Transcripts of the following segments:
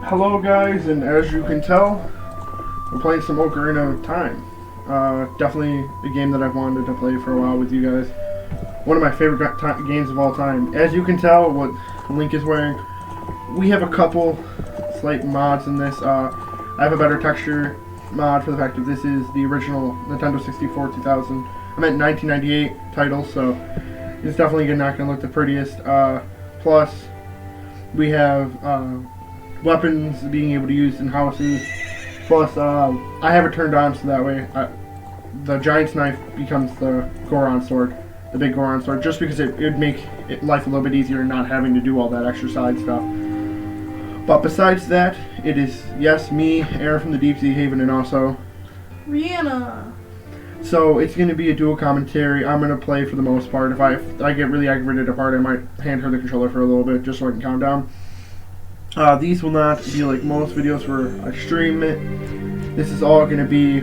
Hello guys, and as you can tell, we're playing some Ocarina of Time. Definitely a game that I've wanted to play for a while with you guys. One of my favorite games of all time. As you can tell, what Link is wearing, we have a couple slight mods in this. I have a better texture mod for the fact that this is the original Nintendo 64 2000. I meant 1998 title, so it's definitely not going to look the prettiest. Plus, we have weapons being able to use in houses. Plus, I have it turned on so that way the giant's knife becomes the Goron sword, the big Goron sword, just because it would make life a little bit easier not having to do all that extra side stuff. But besides that, it is, yes, me, Aaron from the Deep Sea Haven, and also Rhianna. So it's going to be a dual commentary. I'm going to play for the most part. If I get really aggravated apart, I might hand her the controller for a little bit just so I can calm down. These will not be like most videos where I stream it. This is all going to be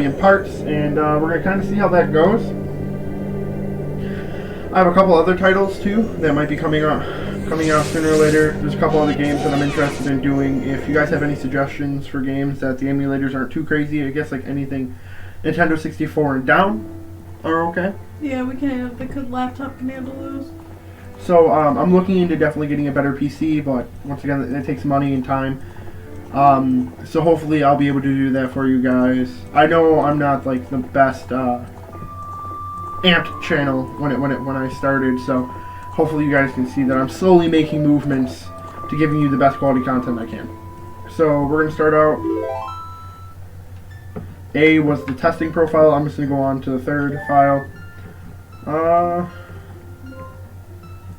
in parts, and we're going to kind of see how that goes. I have a couple other titles too that might be coming out sooner or later. There's a couple other games that I'm interested in doing. If you guys have any suggestions for games that the emulators aren't too crazy, I guess like anything Nintendo 64 and down are okay. Yeah, we can handle the laptop can handle those. So I'm looking into definitely getting a better PC, but once again, it takes money and time. So hopefully I'll be able to do that for you guys. I know I'm not like the best amped channel when I started, so hopefully you guys can see that I'm slowly making movements to giving you the best quality content I can. So we're gonna start out. A was the testing profile. I'm just gonna go on to the third file.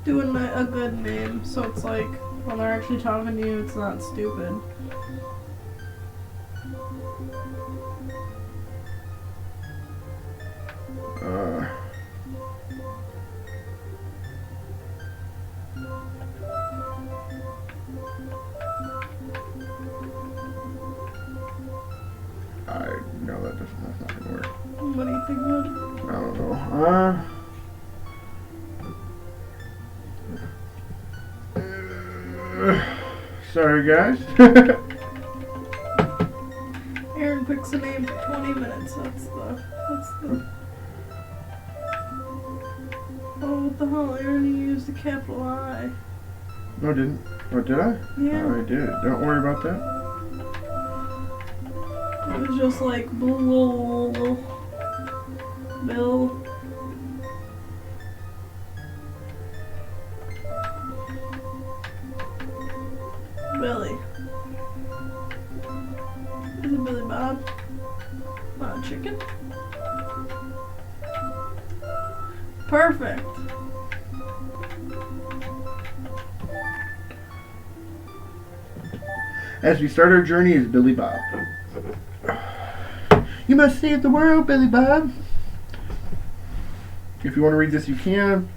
Doing a good name, so it's like when they're actually talking to you, it's not stupid. No, that's not gonna work. What do you think, would? I don't know. Sorry, guys. Aaron picks a name for 20 minutes. That's the. Oh, what the hell? Aaron, you used a capital I. No, I didn't. Or did I? Yeah. Oh, I did. Don't worry about that. It was just like Bill. Billy. Is it Billy Bob? Not a chicken? Perfect. As we start our journey is Billy Bob. You must save the world, Billy Bob. If you want to read this, you can.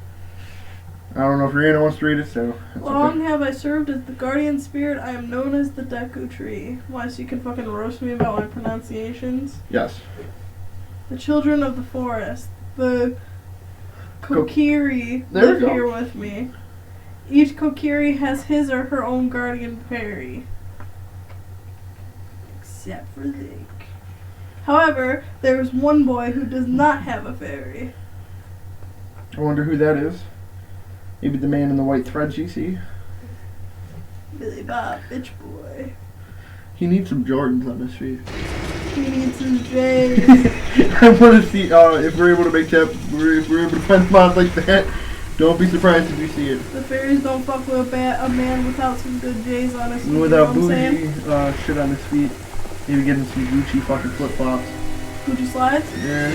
I don't know if Rhianna wants to read it, so. Long have I served as the guardian spirit. I am known as the Deku Tree. Why, so you can fucking roast me about my pronunciations? Yes. The children of the forest. The Kokiri There we live go. here with me. Each Kokiri has his or her own guardian fairy. Except for Link. However, there is one boy who does not have a fairy. I wonder who that is. Maybe the man in the white threads you see. Billy Bob, bitch boy. He needs some Jordans on his feet. He needs his J's. I want to see if we're able to make that. If we're able to find mods like that. Don't be surprised if you see it. The fairies don't fuck with a man without some good J's on his feet. Without you know what I'm bougie saying? shit on his feet. Maybe getting some Gucci fucking flip flops. Gucci slides? Yeah.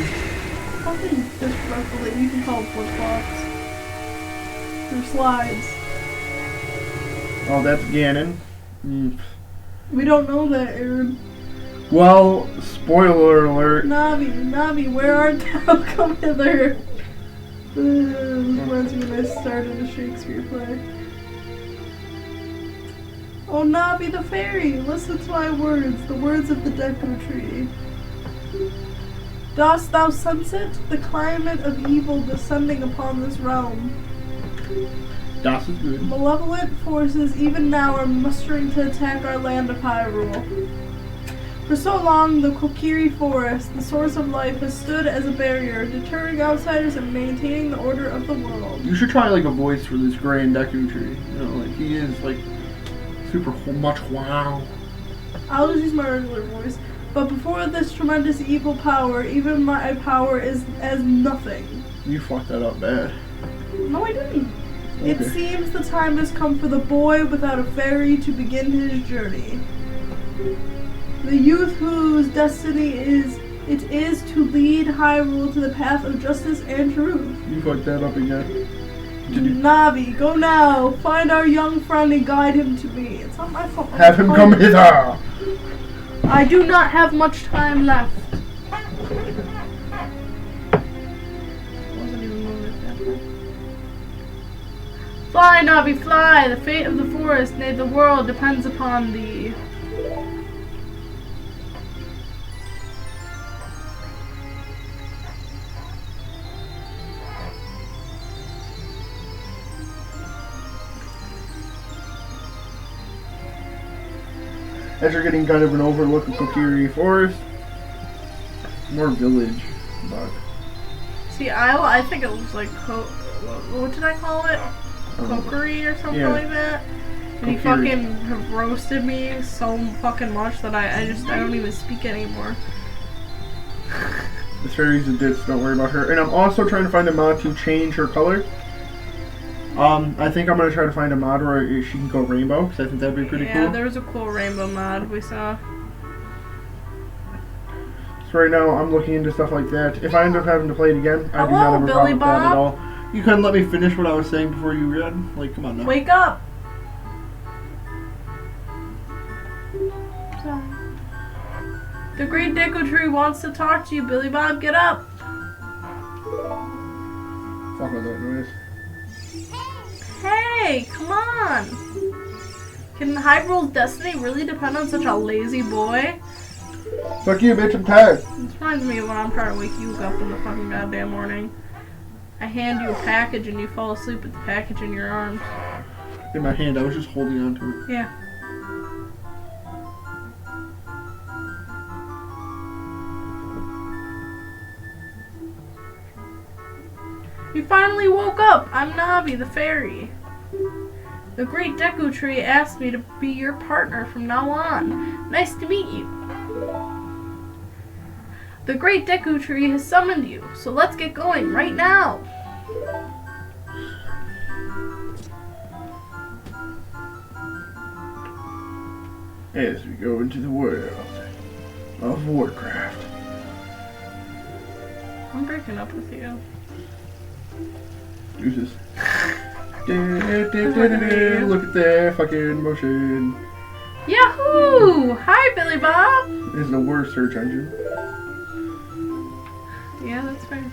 Something disrespectful that you can call flip flops. They're slides. Oh, that's Ganon. We don't know that, Aaron. Well, spoiler alert. Navi, where art thou? Come hither. This reminds me when I started a Shakespeare play. Oh, Navi the fairy, listen to my words, the words of the Deku Tree. Dost thou sense it, the climate of evil descending upon this realm? Das is good. Malevolent forces even now are mustering to attack our land of Hyrule. For so long, the Kokiri Forest, the source of life, has stood as a barrier, deterring outsiders and maintaining the order of the world. You should try like a voice for this Grand Deku Tree. You know, like he is like super much wow. I'll just use my regular voice. But before this tremendous evil power, even my power is as nothing. You fucked that up bad. No, I didn't. Okay. It seems the time has come for the boy without a fairy to begin his journey. The youth whose destiny it is to lead Hyrule to the path of justice and truth. You fucked that up again. Navi, go now. Find our young friend and guide him to me. It's not my fault. Have him come hither. I do not have much time left. Wasn't even moving at that point. Fly, Navi, fly! The fate of the forest, nay, the world depends upon thee. As you're getting kind of an overlook of Kokiri Forest, more village, but See, I think it looks like what did I call it? Kokiri or something like that. And he fucking have roasted me so fucking much that I don't even speak anymore. The fairy's a ditch, don't worry about her. And I'm also trying to find a mod to change her color. I think I'm gonna try to find a mod where she can go rainbow, because I think that'd be pretty cool. Yeah, there was a cool rainbow mod we saw. So right now I'm looking into stuff like that. If I end up having to play it again, I do not have a Billy problem with that at Bob. all. You couldn't let me finish what I was saying before you read? Like, come on now. Wake up! The Great Deku Tree wants to talk to you, Billy Bob. Get up! Fuck with that noise. Hey, come on! Can Hyrule's destiny really depend on such a lazy boy? Fuck you, bitch, I'm tired. This reminds me of when I'm trying to wake you up in the fucking goddamn morning. I hand you a package and you fall asleep with the package in your arms. In my hand, I was just holding on to it. Yeah. You finally woke up! I'm Navi, the fairy. The Great Deku Tree asked me to be your partner from now on. Nice to meet you. The Great Deku Tree has summoned you, so let's get going right now. As we go into the world of Warcraft. I'm breaking up with you. Deuces. Look at that fucking motion. Yahoo! Hi, Billy Bob! There's no worse search engine. Yeah, that's fair.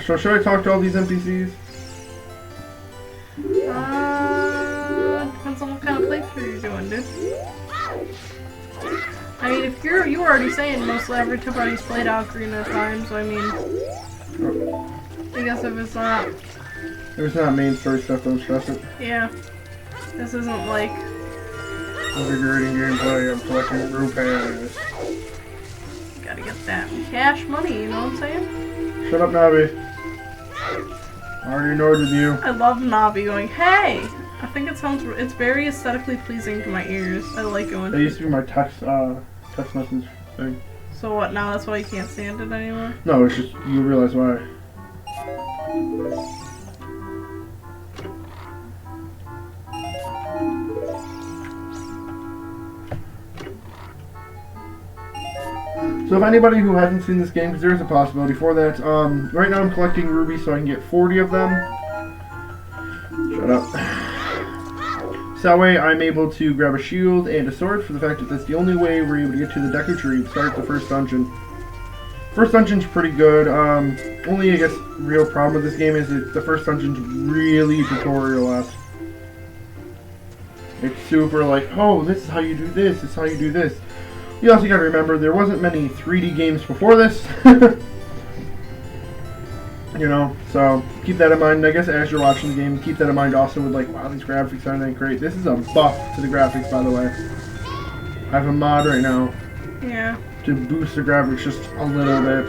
So should I talk to all these NPCs? Depends on what kind of playthrough you're doing, dude. I mean, if you were already saying mostly everybody's played Ocarina of Time, so I mean, I guess if it's not main story stuff, don't stress it. Yeah. This isn't like Invigorating gameplay, I'm collecting rupees. gotta get that cash money, you know what I'm saying? Shut up, Navi. I already annoyed with you. I love Navi going, hey! I think it's very aesthetically pleasing to my ears. I like it when That used to be my text message thing. So what, now that's why you can't stand it anymore? No, it's just, you realize why. So if anybody who hasn't seen this game, because there is a possibility for that, right now I'm collecting rubies so I can get 40 of them. Shut up. So that way I'm able to grab a shield and a sword for the fact that that's the only way we're able to get to the Deku Tree and start the first dungeon. First dungeon's pretty good. Only, I guess, real problem with this game is that the first dungeon's really tutorial-esque. It's super like, oh, this is how you do this, this is how you do this. You also gotta remember, there wasn't many 3D games before this. You know, so keep that in mind. I guess as you're watching the game, keep that in mind also with like, wow, these graphics aren't that great. This is a buff to the graphics, by the way. I have a mod right now. Yeah. To boost the graphics just a little bit.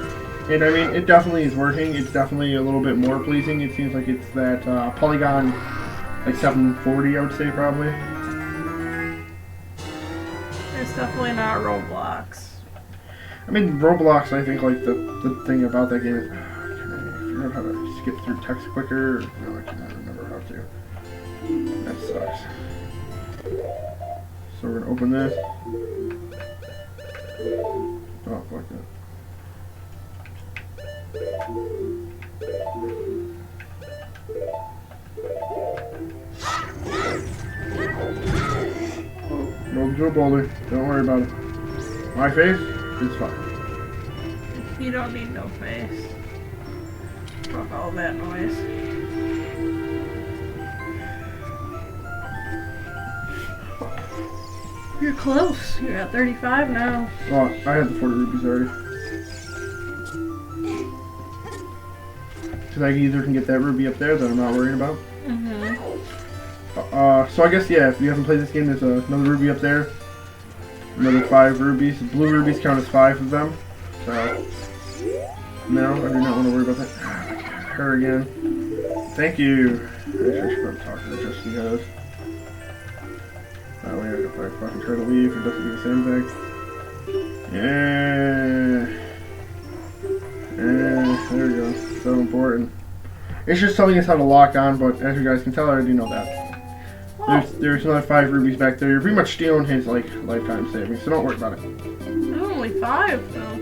And I mean, it definitely is working. It's definitely a little bit more pleasing. It seems like it's that polygon, like 740, I would say, probably. It's definitely not Roblox. I mean, Roblox, I think, like, the thing about that game is, can I figure out how to skip through text quicker? No, I cannot remember how to. That sucks. So we're going to open this. Oh, fuck that. No, do a boulder. Don't worry about it. My face is fine. You don't need no face. Fuck all that noise. You're close. You're at 35 now. Oh, I had the 40 rupees already. Because I either can get that ruby up there that I'm not worrying about. So I guess, yeah, if you haven't played this game, there's another ruby up there. Another 5 rubies. The blue rubies count as 5 of them. So, no, I do not want to worry about that. Her again. Thank you. Actually, I should probably talk to her just because. That way if I fucking try to leave, it doesn't do the same thing. Yeah. Yeah, there we go. So important. It's just telling us how to lock on, but as you guys can tell, I already know that. There's another 5 rubies back there. You're pretty much stealing his, like, lifetime savings, so don't worry about it. Only 5, though.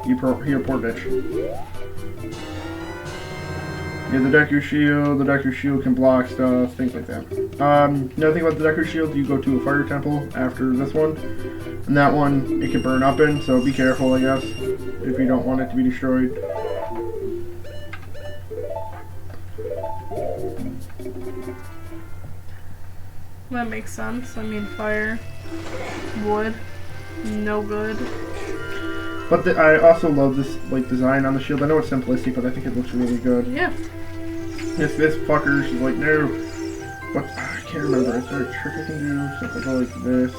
You're a poor bitch. Yeah, the Deku Shield can block stuff, things like that. Another thing about the Deku Shield, you go to a fire temple after this one. And that one, it can burn up in, so be careful, I guess, if you don't want it to be destroyed. That makes sense. I mean, fire, wood, no good. But I also love this like design on the shield. I know it's simplistic, but I think it looks really good. Yeah. This fucker, she's like, no. But I can't remember. Is there a trick I can do? Something like this.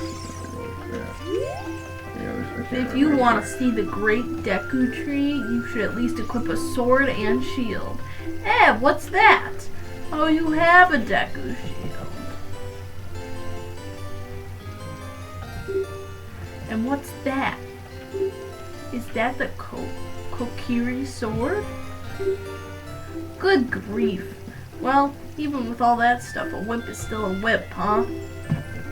If you want to see the great Deku tree, you should at least equip a sword and shield. Eh, what's that? Oh, you have a Deku shield. And what's that? Is that the Kokiri sword? Good grief. Well, even with all that stuff, a whip is still a whip, huh?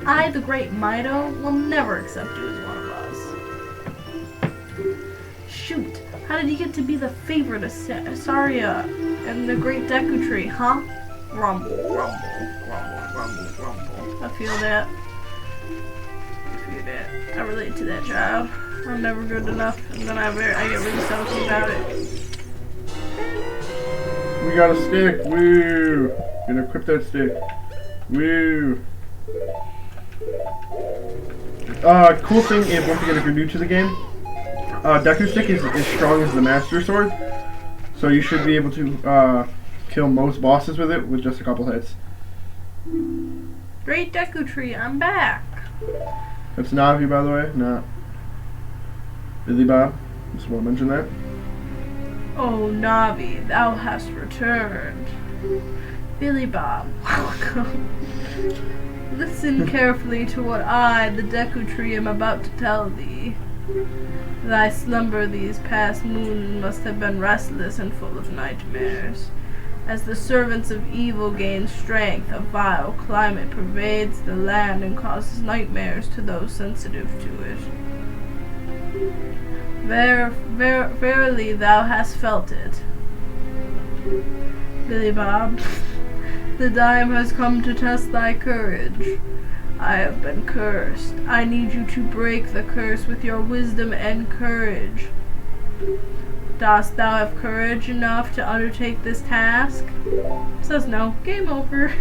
I, the great Mido, will never accept you as one of us. Shoot, how did you get to be the favorite of Saria and the great Deku tree, huh? Rumble, rumble, rumble, rumble, rumble. I feel that. I relate to that job. I'm never good enough, and then I get really salty about it. We got a stick, woo! Gonna equip that stick, woo! Cool thing is, once again, if you're new to the game, Deku Stick is as strong as the Master Sword, so you should be able to kill most bosses with it with just a couple hits. Great Deku Tree, I'm back. That's Navi, by the way, not Billy Bob. Just want to mention that. Oh, Navi, thou hast returned. Billy Bob, welcome. Listen carefully to what I, the Deku Tree, am about to tell thee. Thy slumber these past moons must have been restless and full of nightmares. As the servants of evil gain strength, a vile climate pervades the land and causes nightmares to those sensitive to it. Verily thou hast felt it. Billy Bob, the time has come to test thy courage. I have been cursed. I need you to break the curse with your wisdom and courage. Dost thou have courage enough to undertake this task? Says no. Game over.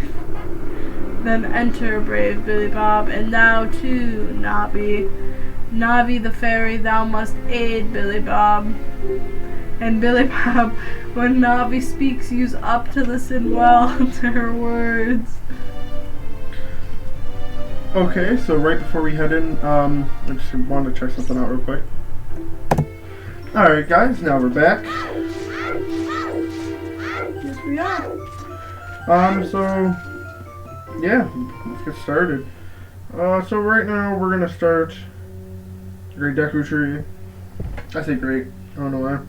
Then enter, brave Billy Bob, and thou too, Navi. Navi the fairy, thou must aid Billy Bob. And Billy Bob, when Navi speaks, use up to listen well to her words. Okay, so right before we head in, I just wanted to check something out real quick. Alright guys, now we're back. Yes, we are. So, yeah, let's get started. So right now we're gonna start Great Deku Tree. I say great, I don't know why.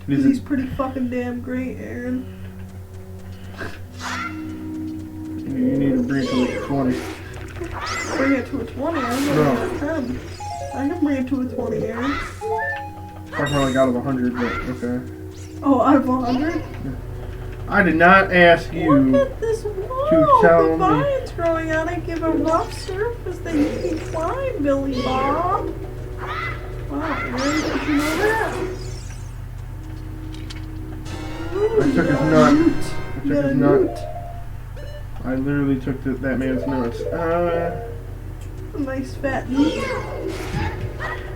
He's pretty fucking damn great, Aaron. You need to bring it to like 20. Bring it to a 20, I'm going to a 10. I can bring it to a 20, Aaron. Talking about like out of 100, but okay. Oh, out of 100? I did not ask you Look at this wall! to tell The me. vines growing on it give a rough surface that you can climb, Billy Bob. Wow, Aaron, did you know that? Ooh, I took his nut. I took his nut. I literally took that man's nuts. A nice fat nut.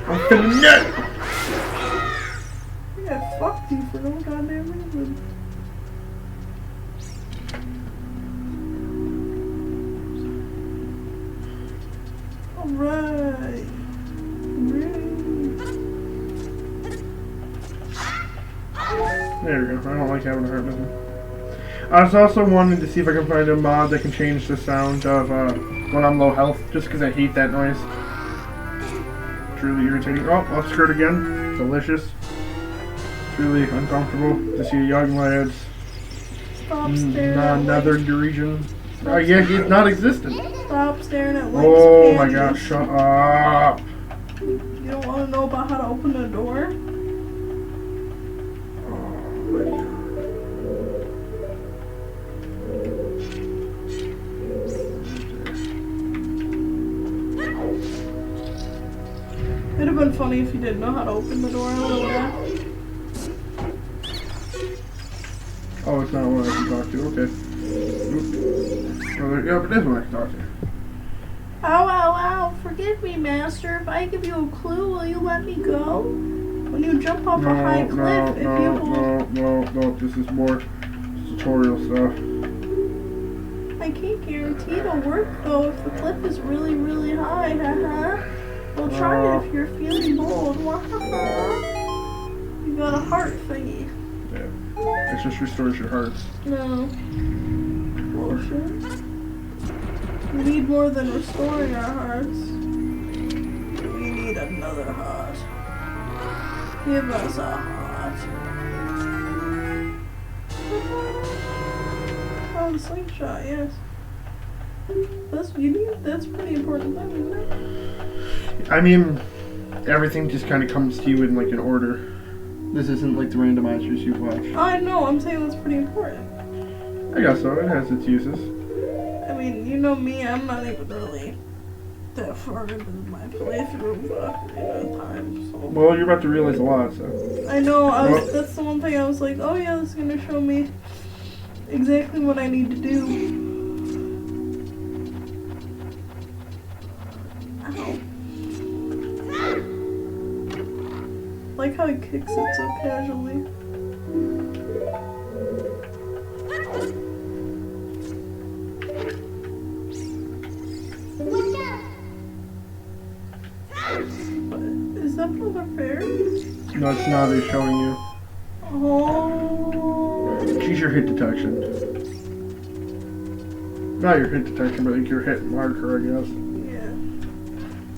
I'm finna nut! Yeah, fuck you for no goddamn reason. Alright. There we go. I don't like having a heart missing. I was also wanting to see if I can find a mod that can change the sound of when I'm low health, just because I hate that noise. It's really irritating. Oh, off skirt again. Delicious. It's really uncomfortable to see a young lad's Stop staring at another region. Oh yeah, he's not existent. Stop staring at Link's Oh my panties. gosh, shut up. You don't want to know about how to open a door? It'd have been funny if you didn't know how to open the door. I would have laughed. Oh, it's not one I can talk to. Okay. Oop. Oh, yeah, but it is one I can talk to. Ow, ow, ow. Forgive me, Master. If I give you a clue, will you let me go? When you jump off a high cliff, if you hold... No. This is more tutorial stuff. I can't guarantee it'll work, though, if the cliff is really, really high. Haha. We'll try it if you're feeling bold. Wahaha. You got a heart thingy. Yeah. It just restores your hearts. No. Bullshit. We need more than restoring our hearts. We need another heart. Give us a heart. Oh, the slingshot, yes. That's pretty important thing, isn't it? I mean, everything just kind of comes to you in like an order. This isn't like the randomizers you've watched. I know, I'm saying that's pretty important. I guess so. It has its uses. I mean, you know me, I'm not even really that far into my playthrough of Ocarina of Time, so. Well, you're about to realize a lot, so. I know, that's the one thing I was like, oh yeah, this is gonna show me exactly what I need to do. Ow. Like how he kicks it so casually. Is that another fairy? No, it's not. It's showing you. Oh. She's your hit detection. Not your hit detection, but like your hit marker, I guess.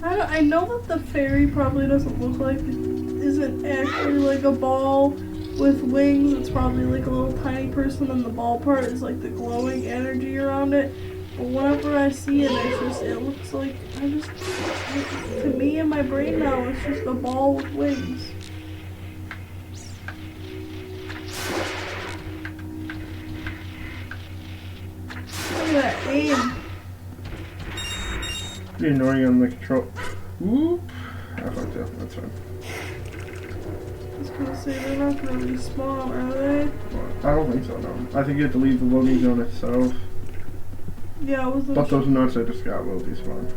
Yeah. I know that the fairy probably doesn't look like isn't actually like a ball with wings. It's probably like a little tiny person, and the ball part is like the glowing energy around it. But whenever I see it, it looks like to me in my brain now, it's just a ball with wings. Look at that aim. You're annoying on the control. Oop. I fucked up. That's fine. I was gonna say, they're not gonna respawn, are they? I don't think so, no. I think you have to leave the loading zone itself. Yeah, I wasn't But those nuts I just got will be spawned.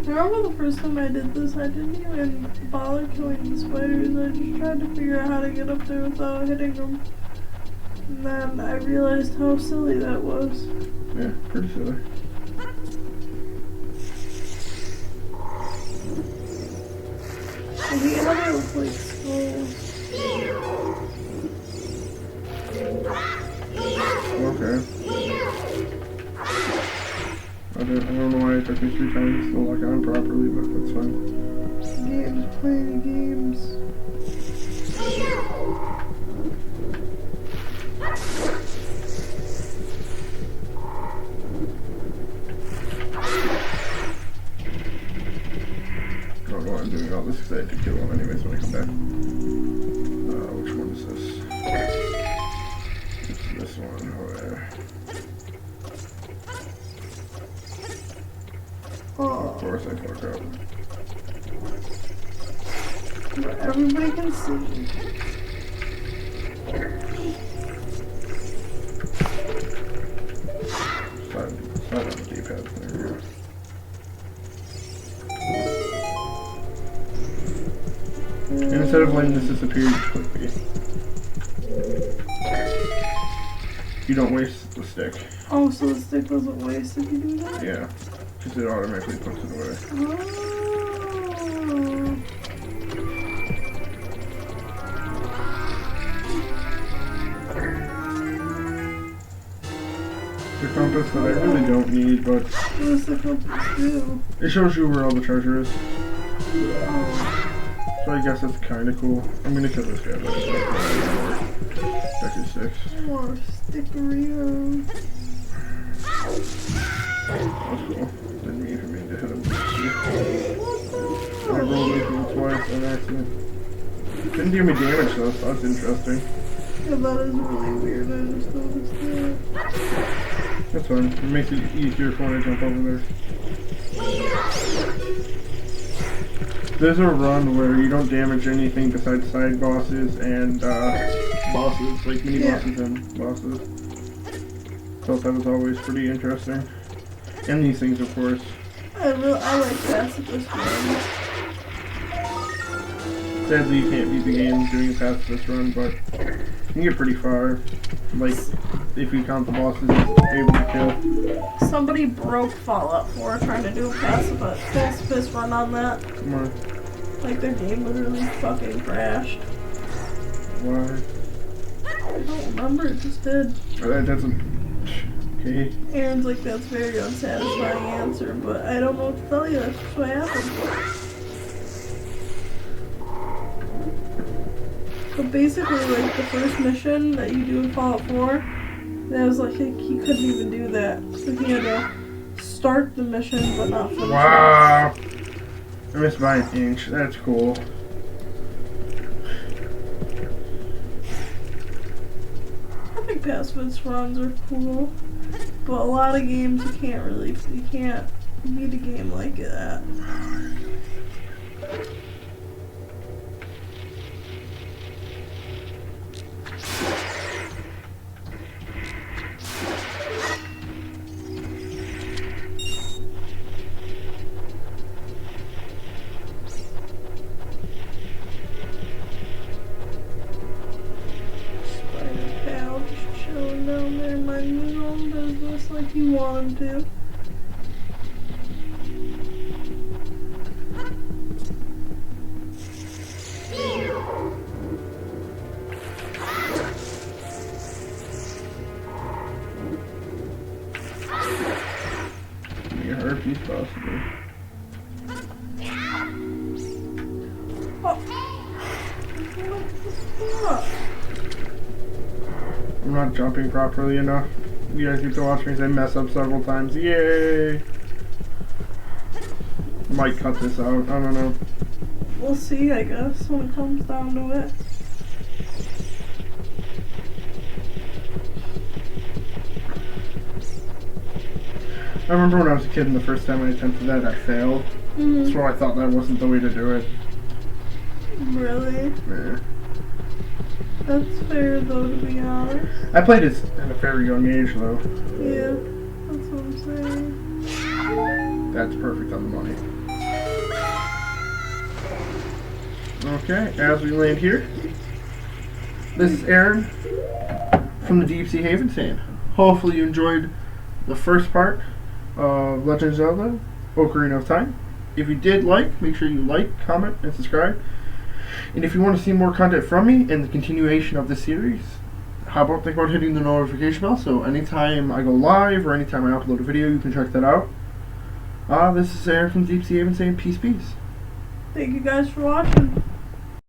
remember the first time I did this, I didn't even bother killing the spiders. I just tried to figure out how to get up there without hitting them. And then I realized how silly that was. Yeah, pretty silly. And the other look like skulls. Okay. I don't know why it took me 3 times to lock on properly, but that's fine. Games, playing games. I don't know why I'm doing all this because I had to kill him anyways when I come back. Which one is this? It's this one over there. Oh, Of course I fucked up. where everybody can see. Slide on the D-pad. There we go. And instead of letting this disappear, you just click B. You don't waste the stick. Oh, so the stick doesn't waste if you do that? Yeah. Because it automatically puts it away. Oh. The compass that I really don't need, but What does the compass do? it shows you where all the treasure is. Oh. So I guess that's kind of cool. I'm gonna kill this guy, but it's not more. Back to 6. More stickery. That's cool. Didn't mean for me to hit him. I rolled into him twice on accident. Didn't do me damage though, so that's interesting. Yeah, that is really weird. I just noticed that. That's fine. It makes it easier for when I jump over there. There's a run where you don't damage anything besides side bosses and bosses, like mini bosses and bosses. Thought that was always pretty interesting. And these things, of course. I like pacifist runs. Sadly, you can't beat the game doing a pacifist run, but you can get pretty far. Like, if you count the bosses you're able to kill. Somebody broke Fallout 4 trying to do a pacifist run on that. Come on. Like, their game literally fucking crashed. Why? I don't remember, it just did. That doesn't... Okay. Aaron's like, that's a very unsatisfying answer, but I don't know what to tell you, that's just what happened. But basically, like, the first mission that you do in Fallout 4, that was like, he couldn't even do that. So he had to start the mission, but not finish Wow! I missed by an inch. That's cool. I think pacifist runs are cool, but a lot of games you can't beat a game like that. Down there, minding his own business like you want him to. Give me a herpes, possibly. Oh. What? I'm not jumping properly enough. You guys get to watch me as I mess up several times. Yay! Might cut this out. I don't know. We'll see, I guess, when it comes down to it. I remember when I was a kid and the first time I attempted that, I failed. Mm-hmm. So I thought that wasn't the way to do it. Really? Yeah. That's fair, though, to be honest. I played it at a very young age, though. Yeah, that's what I'm saying. That's perfect on the money. Okay, as we land here, this is Aaron from the Deep Sea Haven saying, hopefully you enjoyed the first part of Legend of Zelda, Ocarina of Time. If you did make sure you like, comment, and subscribe. And if you want to see more content from me and the continuation of this series, how about think about hitting the notification bell so anytime I go live or anytime I upload a video, you can check that out. This is Aaron from Deep Sea Haven saying peace, peace. Thank you guys for watching.